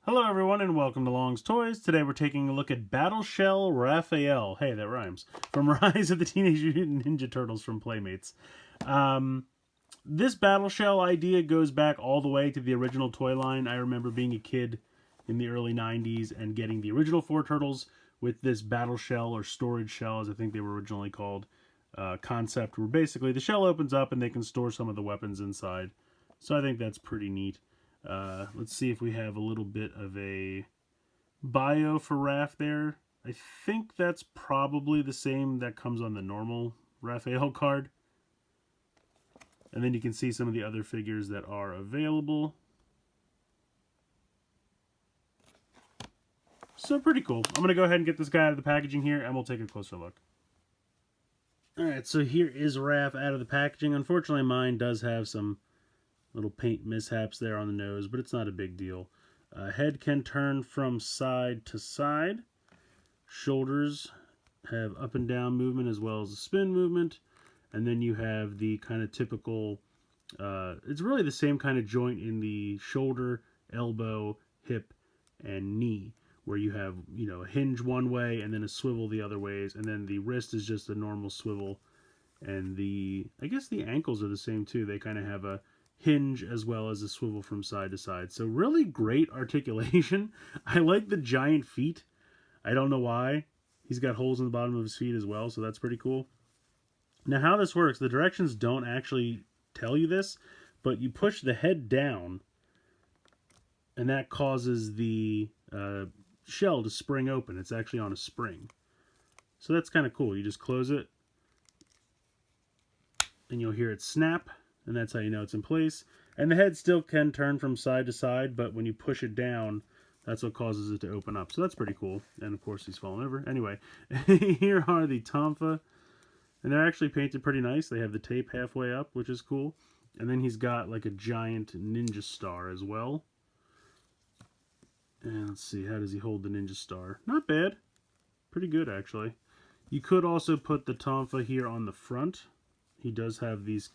Hello everyone and welcome to Long's Toys. Today we're taking a look at Battle Shell Raphael. Hey, that rhymes. From Rise of the Teenage Mutant Ninja Turtles from Playmates. This Battle Shell idea goes back all the way to the original toy line. I remember being a kid in the early 90s and getting the original 4 Turtles with this Battle Shell, or Storage Shell as I think they were originally called, concept where basically the shell opens up and they can store some of the weapons inside. So I think that's pretty neat. Let's see if we have a little bit of a bio for Raph there. I think that's probably the same that comes on the normal Raphael card. And then you can see some of the other figures that are available. So pretty cool. I'm going to go ahead and get this guy out of the packaging here and we'll take a closer look. Alright, so here is Raph out of the packaging. Unfortunately mine does have some little paint mishaps there on the nose, but it's not a big deal. Head can turn from side to side. Shoulders have up and down movement as well as a spin movement. And then you have the kind of typical, it's really the same kind of joint in the shoulder, elbow, hip, and knee, where you have, a hinge one way and then a swivel the other ways. And then the wrist is just a normal swivel. And I guess the ankles are the same too. They kind of have a hinge as well as a swivel from side to side. So really great articulation. I like the giant feet. I don't know why. He's got holes in the bottom of his feet as well, so that's pretty cool. Now how this works, the directions don't actually tell you this, but you push the head down and that causes the shell to spring open. It's actually on a spring. So that's kind of cool. You just close it and you'll hear it snap. And that's how you know it's in place. And the head still can turn from side to side, but when you push it down, that's what causes it to open up. So that's pretty cool. And of course he's falling over. Anyway, here are the Tonfa. And they're actually painted pretty nice. They have the tape halfway up, which is cool. And then he's got like a giant ninja star as well. And let's see, how does he hold the ninja star? Not bad. Pretty good, actually. You could also put the Tonfa here on the front. He does have these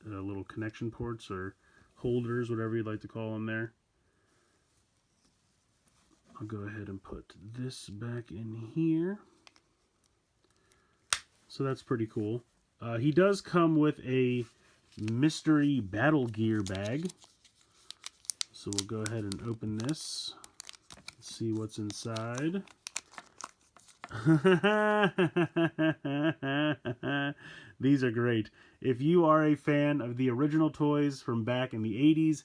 little connection ports or holders, whatever you'd like to call them there. I'll go ahead and put this back in here. So that's pretty cool. He does come with a mystery battle gear bag. So we'll go ahead and open this. See what's inside. These are great. If you are a fan of the original toys from back in the 80s,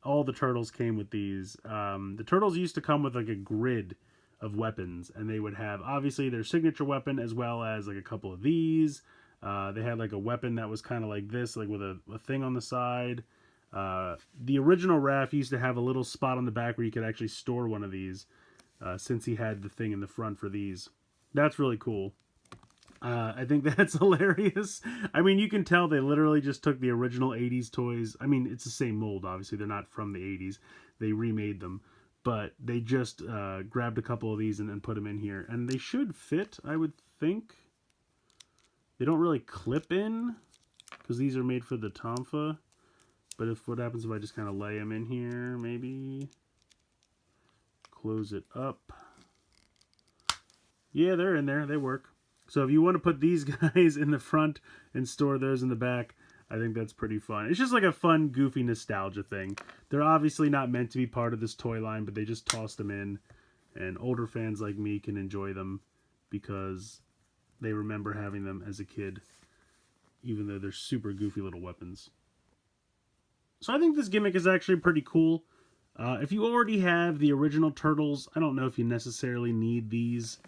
all the Turtles came with these. The Turtles used to come with like a grid of weapons, and they would have obviously their signature weapon as well as like a couple of these. They had like a weapon that was kind of like this, like with a thing on the side. The original Raph used to have a little spot on the back where you could actually store one of these, since he had the thing in the front for these. That's really cool. I think that's hilarious. I mean, you can tell they literally just took the original 80s toys. I mean, it's the same mold, obviously. They're not from the 80s. They remade them. But they just grabbed a couple of these and put them in here. And they should fit, I would think. They don't really clip in, because these are made for the Tonfa. But what happens if I just kind of lay them in here, maybe? Close it up. Yeah, they're in there. They work. So if you want to put these guys in the front and store those in the back, I think that's pretty fun. It's just like a fun, goofy nostalgia thing. They're obviously not meant to be part of this toy line, but they just tossed them in. And older fans like me can enjoy them because they remember having them as a kid, even though they're super goofy little weapons. So I think this gimmick is actually pretty cool. If you already have the original Turtles, I don't know if you necessarily need these.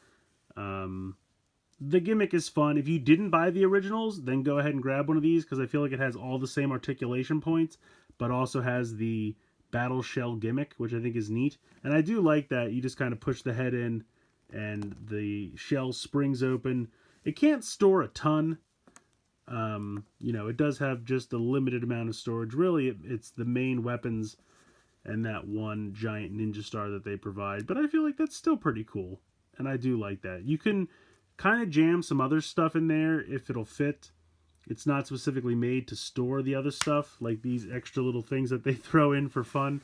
The gimmick is fun. If you didn't buy the originals, then go ahead and grab one of these, because I feel like it has all the same articulation points, but also has the battle shell gimmick, which I think is neat. And I do like that you just kind of push the head in and the shell springs open. It can't store a ton. It does have just a limited amount of storage. Really, it's the main weapons and that one giant ninja star that they provide. But I feel like that's still pretty cool. And I do like that. You can kind of jam some other stuff in there if it'll fit. It's not specifically made to store the other stuff, like these extra little things that they throw in for fun.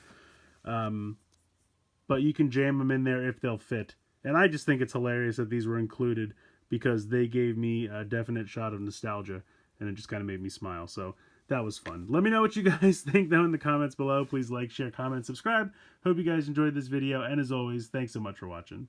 but you can jam them in there if they'll fit. And I just think it's hilarious that these were included because they gave me a definite shot of nostalgia, and it just kind of made me smile. So that was fun. Let me know what you guys think down in the comments below. Please like, share, comment, subscribe. Hope you guys enjoyed this video, and as always, thanks so much for watching.